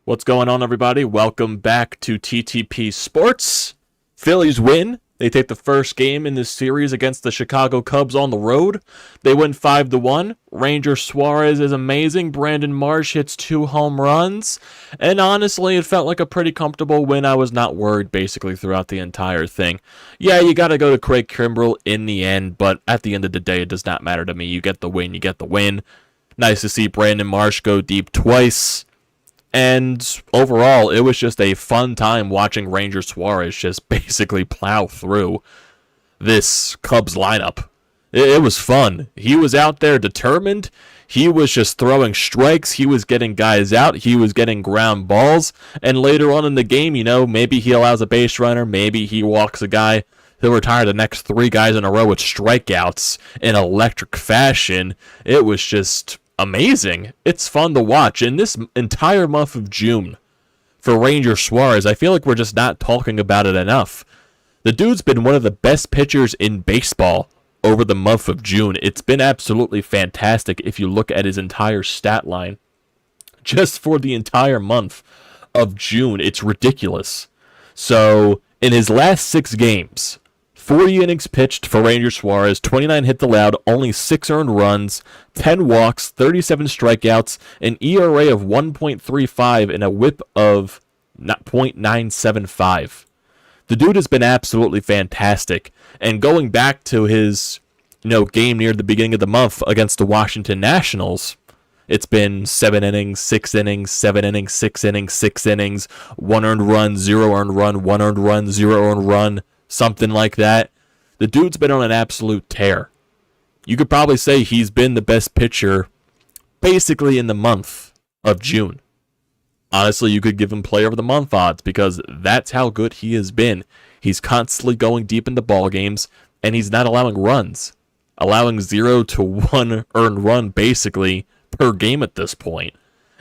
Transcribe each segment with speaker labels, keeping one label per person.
Speaker 1: What's going on, everybody? Welcome back to TTP Sports. Phillies win. They take the first game in this series against the Chicago Cubs on the road. They win 5-1. Ranger Suarez is amazing. Brandon Marsh hits 2 home runs. And honestly, it felt like a pretty comfortable win. I was not worried basically throughout the entire thing. Yeah, you got to go to Craig Kimbrell in the end, but at the end of the day, it does not matter to me. You get the win, you get the win. Nice to see Brandon Marsh go deep twice. And overall, it was just a fun time watching Ranger Suarez just basically plow through this Cubs lineup. It was fun. He was out there determined. He was just throwing strikes. He was getting guys out. He was getting ground balls. And later on in the game, maybe he allows a base runner. Maybe he walks a guy. He'll retire the next 3 guys in a row with strikeouts in electric fashion. It was just amazing. It's fun to watch. In this entire month of June for Ranger Suarez, I feel like we're just not talking about it enough. The dude's been one of the best pitchers in baseball over the month of June. It's been absolutely fantastic if you look at his entire stat line. Just for the entire month of June, it's ridiculous. So, in his last 6 games, 40 innings pitched for Ranger Suarez, 29 hits allowed, only 6 earned runs, 10 walks, 37 strikeouts, an ERA of 1.35, and a whip of .975. The dude has been absolutely fantastic. And going back to his game near the beginning of the month against the Washington Nationals, it's been 7 innings, 6 innings, 7 innings, 6 innings, 6 innings, 1 earned run, 0 earned run, 1 earned run, 0 earned run. Something like that. The dude's been on an absolute tear. You could probably say he's been the best pitcher basically in the month of June. Honestly, you could give him player of the month odds because that's how good he has been. He's constantly going deep in the ball games, and he's not allowing runs. Allowing 0 to 1 earned run basically per game at this point.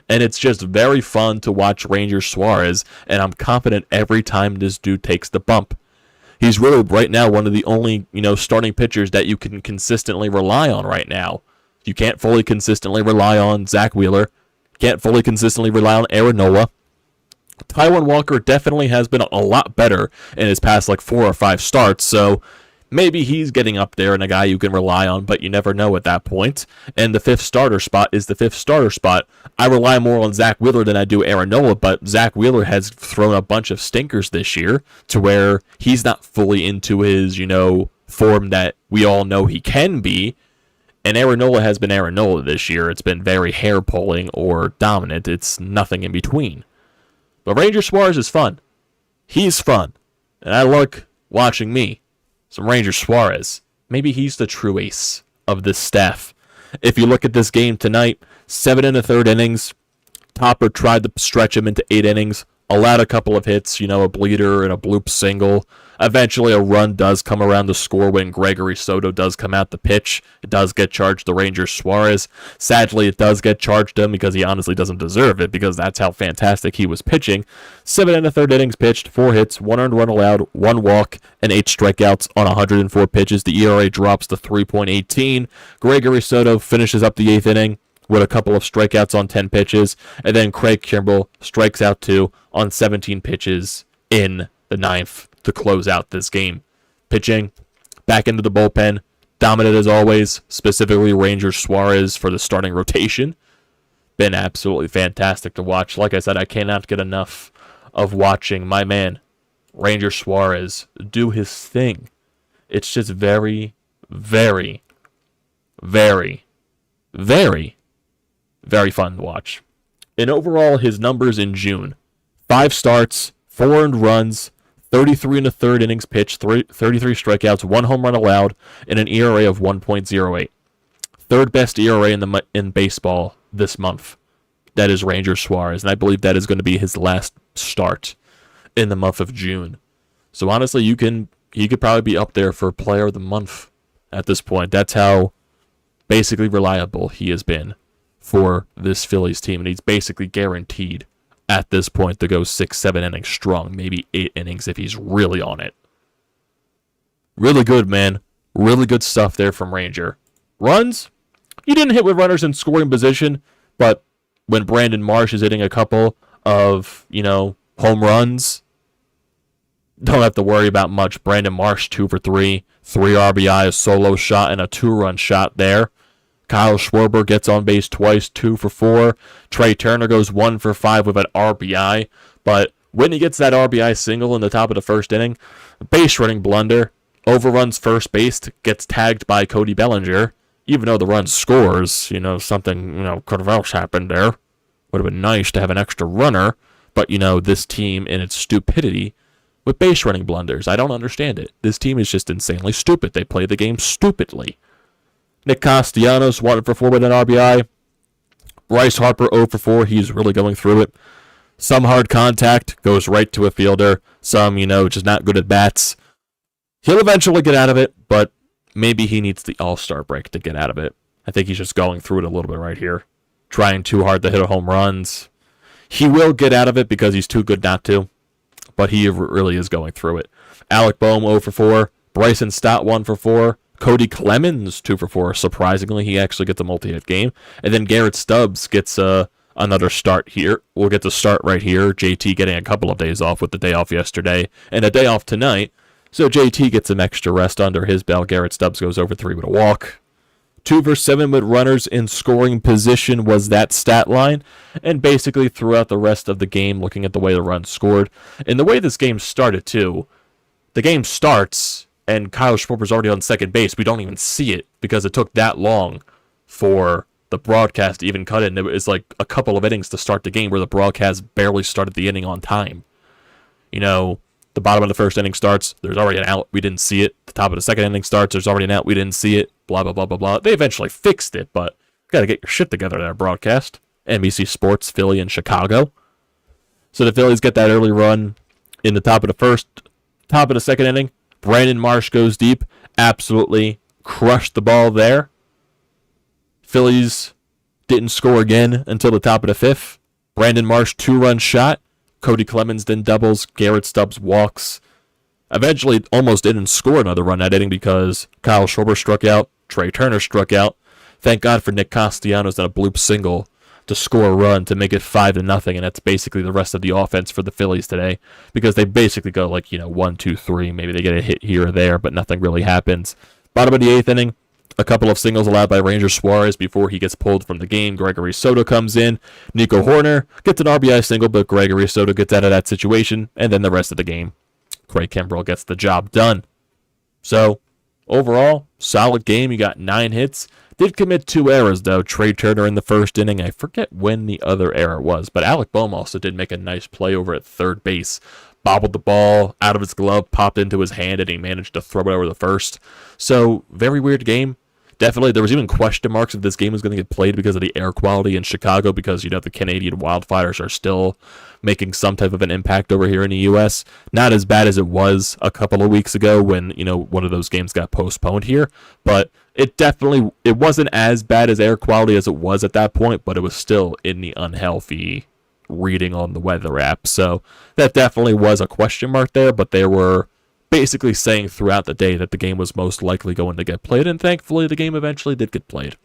Speaker 1: And it's just very fun to watch Ranger Suarez, and I'm confident every time this dude takes the bump. He's really, right now, one of the only, starting pitchers that you can consistently rely on right now. You can't fully consistently rely on Zack Wheeler. Can't fully consistently rely on Nola. Taijuan Walker definitely has been a lot better in his past, 4 or 5 starts, so maybe he's getting up there and a guy you can rely on, but you never know at that point. And the 5th starter spot is the 5th starter spot. I rely more on Zack Wheeler than I do Nola, but Zack Wheeler has thrown a bunch of stinkers this year to where he's not fully into his, form that we all know he can be. And Nola has been Nola this year. It's been very hair-pulling or dominant. It's nothing in between. But Ranger Suarez is fun. He's fun. And I like watching me some Ranger Suarez. Maybe he's the true ace of this staff. If you look at this game tonight, 7 1/3 innings. Harper tried to stretch him into 8 innings. Allowed a couple of hits, a bleeder and a bloop single. Eventually a run does come around to score when Gregory Soto does come out the pitch. It does get charged to Ranger Suarez. Sadly, it does get charged to him because he honestly doesn't deserve it because that's how fantastic he was pitching. 7 1/3 innings pitched, 4 hits, 1 earned run allowed, 1 walk, and 8 strikeouts on 104 pitches. The ERA drops to 3.18. Gregory Soto finishes up the 8th inning with a couple of strikeouts on 10 pitches, and then Craig Kimbrell strikes out 2 on 17 pitches in the 9th to close out this game. Pitching, back into the bullpen, dominant as always, specifically Ranger Suarez for the starting rotation. Been absolutely fantastic to watch. Like I said, I cannot get enough of watching my man, Ranger Suarez, do his thing. It's just very, very, very, very, very fun to watch. And overall, his numbers in June: 5 starts, 4 earned runs, 33 1/3 innings pitched, 33 strikeouts, 1 home run allowed, and an ERA of 1.08. Third best ERA in baseball this month. That is Ranger Suarez, and I believe that is going to be his last start in the month of June. So honestly, he could probably be up there for Player of the Month at this point. That's how basically reliable he has been for this Phillies team, and he's basically guaranteed at this point to go 6-7 innings strong, maybe 8 innings if he's really on it. Really good, man. Really good stuff there from Ranger. Runs, he didn't hit with runners in scoring position, but when Brandon Marsh is hitting a couple, of, home runs. Don't have to worry about much. Brandon Marsh, 2 for 3. 3 RBI, a solo shot, and a 2-run shot there. Kyle Schwarber gets on base twice, 2 for 4. Trey Turner goes 1 for 5 with an RBI. But when he gets that RBI single in the top of the first inning, base running blunder, overruns first base, gets tagged by Cody Bellinger. Even though the run scores, something, could have else happened there. Would have been nice to have an extra runner. But, this team in its stupidity with base running blunders, I don't understand it. This team is just insanely stupid. They play the game stupidly. Nick Castellanos, 1 for 4 with an RBI. Bryce Harper, 0 for 4. He's really going through it. Some hard contact, goes right to a fielder. Some, just not good at bats. He'll eventually get out of it, but maybe he needs the All-Star break to get out of it. I think he's just going through it a little bit right here. Trying too hard to hit home runs. He will get out of it because he's too good not to, but he really is going through it. Alec Boehm, 0 for 4. Bryson Stott, 1 for 4. Cody Clemens, 2 for 4. Surprisingly, he actually gets a multi-hit game. And then Garrett Stubbs gets another start here. We'll get the start right here. JT getting a couple of days off with the day off yesterday and a day off tonight. So JT gets some extra rest under his belt. Garrett Stubbs goes over 3 with a walk. 2 for 7 with runners in scoring position was that stat line. And basically throughout the rest of the game, looking at the way the runs scored, and the way this game started too, the game starts and Kyle Schwarber's already on second base. We don't even see it because it took that long for the broadcast to even cut in. It was like a couple of innings to start the game where the broadcast barely started the inning on time. The bottom of the first inning starts, there's already an out, we didn't see it. The top of the second inning starts, there's already an out, we didn't see it. Blah, blah, blah, blah, blah. They eventually fixed it, but you gotta get your shit together there, broadcast. NBC Sports, Philly, and Chicago. So the Phillies get that early run in the top of the second inning. Brandon Marsh goes deep, absolutely crushed the ball there. Phillies didn't score again until the top of the fifth. Brandon Marsh, 2-run shot. Cody Clemens then doubles. Garrett Stubbs walks. Eventually almost didn't score another run that inning because Kyle Schwarber struck out. Trey Turner struck out. Thank God for Nick Castellanos and a bloop single to score a run to make it 5-0, and that's basically the rest of the offense for the Phillies today because they basically go 1, 2, 3. Maybe they get a hit here or there, but nothing really happens. Bottom of the 8th inning, a couple of singles allowed by Ranger Suarez before he gets pulled from the game. Gregory Soto comes in. Nico Horner gets an RBI single, but Gregory Soto gets out of that situation, and then the rest of the game, Craig Kimbrell gets the job done. So, overall, solid game. You got 9 hits. Did commit 2 errors, though. Trey Turner in the first inning. I forget when the other error was, but Alec Boehm also did make a nice play over at third base. Bobbled the ball out of his glove, popped into his hand, and he managed to throw it over the first. So, very weird game. Definitely, there was even question marks if this game was going to get played because of the air quality in Chicago because, the Canadian wildfires are still making some type of an impact over here in the U.S. Not as bad as it was a couple of weeks ago when, one of those games got postponed here. But it wasn't as bad as air quality as it was at that point, but it was still in the unhealthy reading on the weather app. So that definitely was a question mark there, but they were basically saying throughout the day that the game was most likely going to get played, and thankfully the game eventually did get played.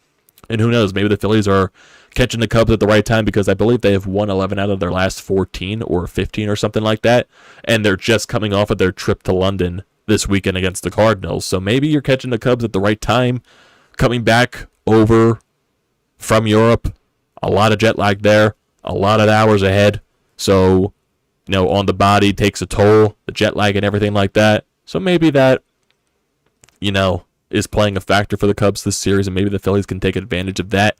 Speaker 1: And who knows, maybe the Phillies are catching the Cubs at the right time because I believe they have won 11 out of their last 14 or 15 or something like that, and they're just coming off of their trip to London this weekend against the Cardinals. So maybe you're catching the Cubs at the right time, coming back over from Europe, a lot of jet lag there, a lot of hours ahead. So on the body takes a toll, the jet lag and everything like that. So maybe that, is playing a factor for the Cubs this series, and maybe the Phillies can take advantage of that.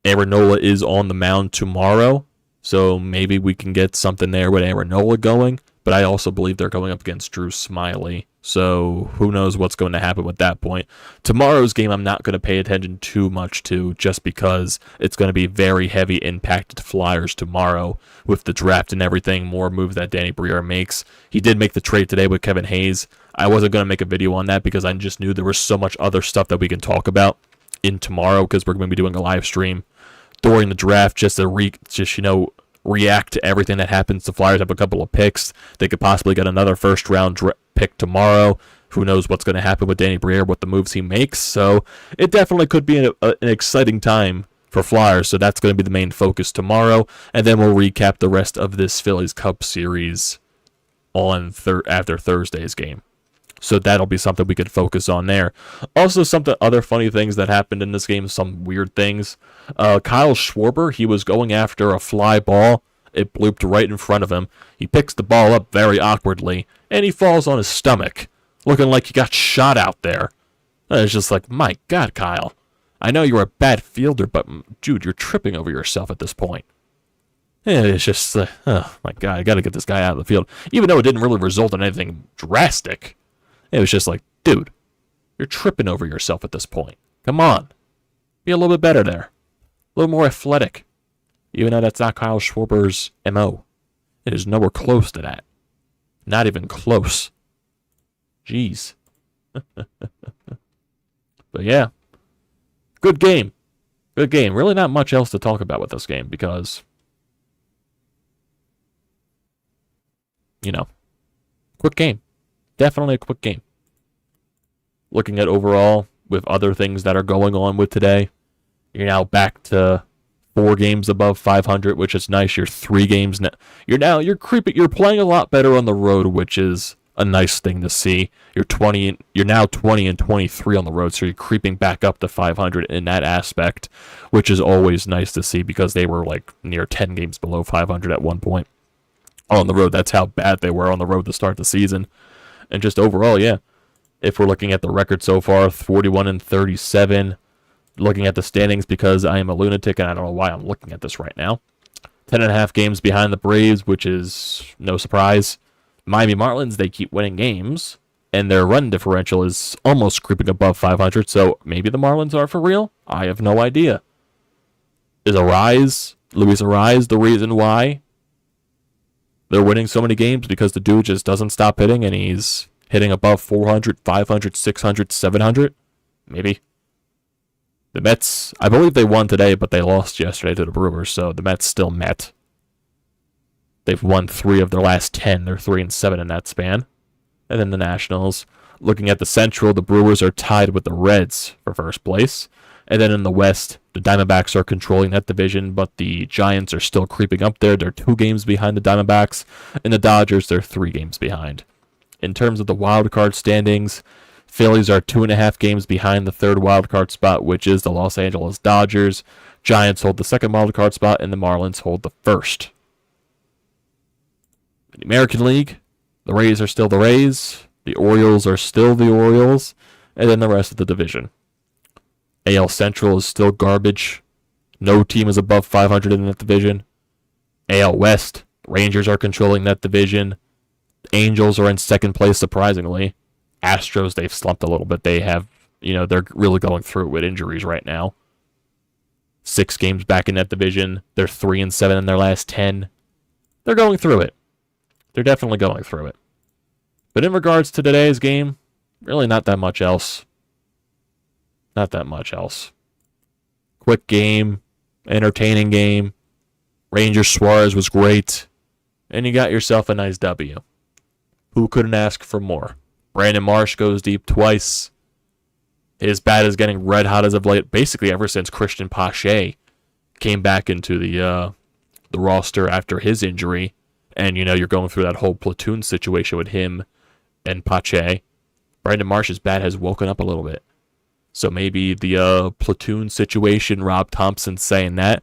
Speaker 1: Aaron Nola is on the mound tomorrow, so maybe we can get something there with Aaron Nola going. But I also believe they're going up against Drew Smyly, so who knows what's going to happen at that point. Tomorrow's game I'm not going to pay attention too much to just because it's going to be very heavy impacted Flyers tomorrow with the draft and everything, more moves that Danny Briere makes. He did make the trade today with Kevin Hayes. I wasn't going to make a video on that because I just knew there was so much other stuff that we can talk about in tomorrow because we're going to be doing a live stream during the draft just to react to everything that happens. The Flyers have a couple of picks. They could possibly get another first-round pick tomorrow. Who knows what's going to happen with Danny Briere, what the moves he makes. So it definitely could be an exciting time for Flyers, so that's going to be the main focus tomorrow, and then we'll recap the rest of this Phillies Cup series on after Thursday's game. So that'll be something we could focus on there. Also, other funny things that happened in this game, some weird things. Kyle Schwarber, he was going after a fly ball. It blooped right in front of him. He picks the ball up very awkwardly, and he falls on his stomach, looking like he got shot out there. And it's just like, my God, Kyle. I know you're a bad fielder, but, dude, you're tripping over yourself at this point. And it's just, oh, my God, I got to get this guy out of the field. Even though it didn't really result in anything drastic, it was just like, dude, you're tripping over yourself at this point. Come on. Be a little bit better there. A little more athletic. Even though that's not Kyle Schwarber's MO. It is nowhere close to that. Not even close. Jeez. But yeah. Good game. Good game. Really not much else to talk about with this game because, quick game. Definitely a quick game. Looking at overall, with other things that are going on with today, you're now back to 4 games above 500, which is nice. You're 3 games now. You're creeping. You're playing a lot better on the road, which is a nice thing to see. You're now 20 and 23 on the road, so you're creeping back up to 500 in that aspect, which is always nice to see because they were like near 10 games below 500 at one point on the road. That's how bad they were on the road to start the season. And just overall, yeah. If we're looking at the record so far, 41 and 37. Looking at the standings because I am a lunatic and I don't know why I'm looking at this right now. 10.5 games behind the Braves, which is no surprise. Miami Marlins, they keep winning games, and their run differential is almost creeping above 500, so maybe the Marlins are for real? I have no idea. Is Luis Arraez, the reason why they're winning so many games? Because the dude just doesn't stop hitting, and he's hitting above 400, 500, 600, 700? Maybe. The Mets, I believe they won today, but they lost yesterday to the Brewers, so the Mets still met. They've won 3 of their last 10. They're 3-7 in that span. And then the Nationals. Looking at the Central, the Brewers are tied with the Reds for first place. And then in the West, the Diamondbacks are controlling that division, but the Giants are still creeping up there. They're 2 games behind the Diamondbacks. And the Dodgers, they're 3 games behind. In terms of the wild card standings, Phillies are 2.5 games behind the 3rd wild card spot, which is the Los Angeles Dodgers. Giants hold the 2nd wild card spot, and the Marlins hold the 1st. In the American League, the Rays are still the Rays, the Orioles are still the Orioles, and then the rest of the division. AL Central is still garbage. No team is above 500 in that division. AL West, Rangers are controlling that division. Angels are in 2nd place, surprisingly. Astros, they've slumped a little bit. They have, they're really going through it with injuries right now. 6 games back in that division. They're 3-7 in their last 10. They're going through it. They're definitely going through it. But in regards to today's game, really not that much else. Not that much else. Quick game, entertaining game. Rangers Suarez was great. And you got yourself a nice W. Who couldn't ask for more? Brandon Marsh goes deep twice. His bat is getting red hot as of late, basically ever since Christian Pache came back into the roster after his injury. And, you're going through that whole platoon situation with him and Pache. Brandon Marsh's bat has woken up a little bit. So maybe the platoon situation, Rob Thompson saying that,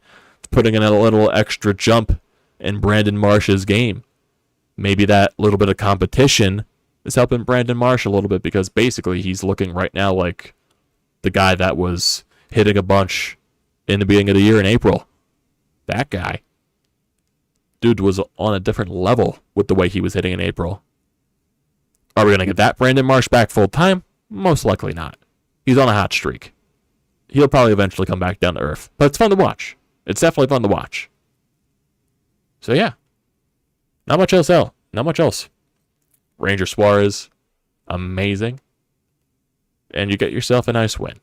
Speaker 1: putting in a little extra jump in Brandon Marsh's game. Maybe that little bit of competition is helping Brandon Marsh a little bit because basically he's looking right now like the guy that was hitting a bunch in the beginning of the year in April. That guy. Dude was on a different level with the way he was hitting in April. Are we going to get that Brandon Marsh back full time? Most likely not. He's on a hot streak. He'll probably eventually come back down to earth. But it's fun to watch. It's definitely fun to watch. So yeah. Not much else. Not much else. Ranger Suarez, amazing. And you get yourself a nice win.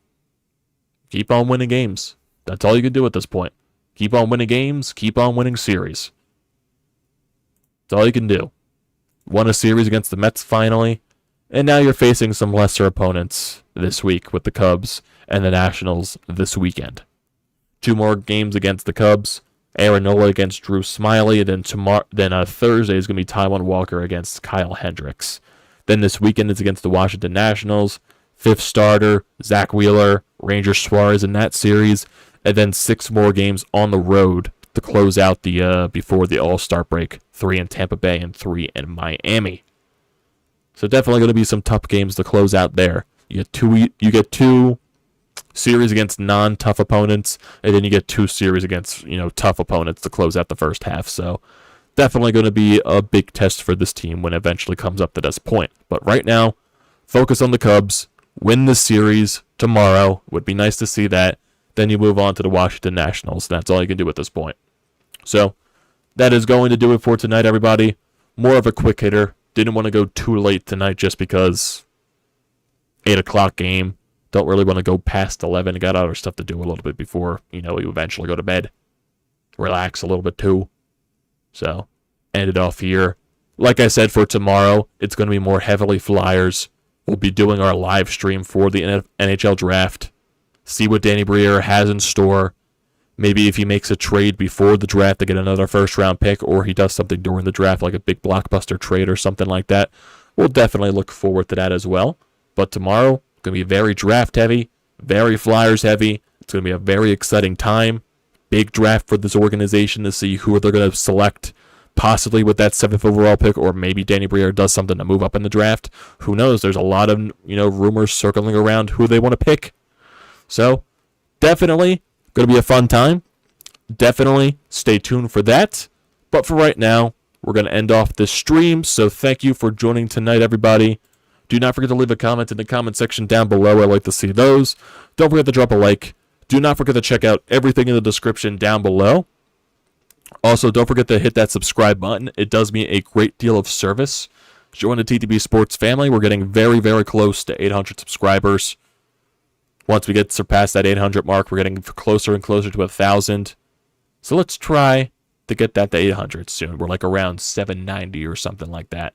Speaker 1: Keep on winning games. That's all you can do at this point. Keep on winning games. Keep on winning series. That's all you can do. Won a series against the Mets finally. And now you're facing some lesser opponents this week with the Cubs and the Nationals this weekend. 2 more games against the Cubs. Aaron Nola against Drew Smyly, and then Thursday is going to be Taijuan Walker against Kyle Hendricks. Then this weekend is against the Washington Nationals. 5th starter, Zack Wheeler, Ranger Suarez in that series, and then 6 more games on the road to close out the before the All-Star break. 3 in Tampa Bay and 3 in Miami. So definitely going to be some tough games to close out there. You get two series against non-tough opponents, and then you get 2 series against tough opponents to close out the first half. So definitely going to be a big test for this team when it eventually comes up to this point. But right now, focus on the Cubs, win the series tomorrow. Would be nice to see that. Then you move on to the Washington Nationals. That's all you can do at this point. So that is going to do it for tonight, everybody. More of a quick hitter. Didn't want to go too late tonight just because 8 o'clock game. Don't really want to go past 11. Got other stuff to do a little bit before, you eventually go to bed. Relax a little bit too. So, end it off here. Like I said, for tomorrow, it's going to be more heavily Flyers. We'll be doing our live stream for the NHL draft. See what Danny Briere has in store. Maybe if he makes a trade before the draft to get another first-round pick, or he does something during the draft, like a big blockbuster trade or something like that. We'll definitely look forward to that as well. But tomorrow, going to be very draft-heavy, very Flyers-heavy. It's going to be a very exciting time. Big draft for this organization to see who they're going to select, possibly with that 7th overall pick, or maybe Danny Briere does something to move up in the draft. Who knows? There's a lot of rumors circling around who they want to pick. So, definitely going to be a fun time. Definitely stay tuned for that. But for right now, we're going to end off this stream. So thank you for joining tonight, everybody. Do not forget to leave a comment in the comment section down below. I'd like to see those. Don't forget to drop a like. Do not forget to check out everything in the description down below. Also, don't forget to hit that subscribe button. It does me a great deal of service. Join the TTP Sports family. We're getting very, very close to 800 subscribers. Once we get surpassed that 800 mark, we're getting closer and closer to 1,000. So let's try to get that to 800 soon. We're like around 790 or something like that.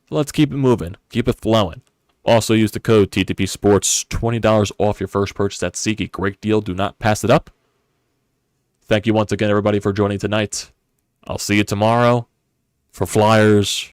Speaker 1: So let's keep it moving. Keep it flowing. Also use the code TTPSPORTS, $20 off your first purchase at SEATGEEK. Great deal. Do not pass it up. Thank you once again, everybody, for joining tonight. I'll see you tomorrow for Flyers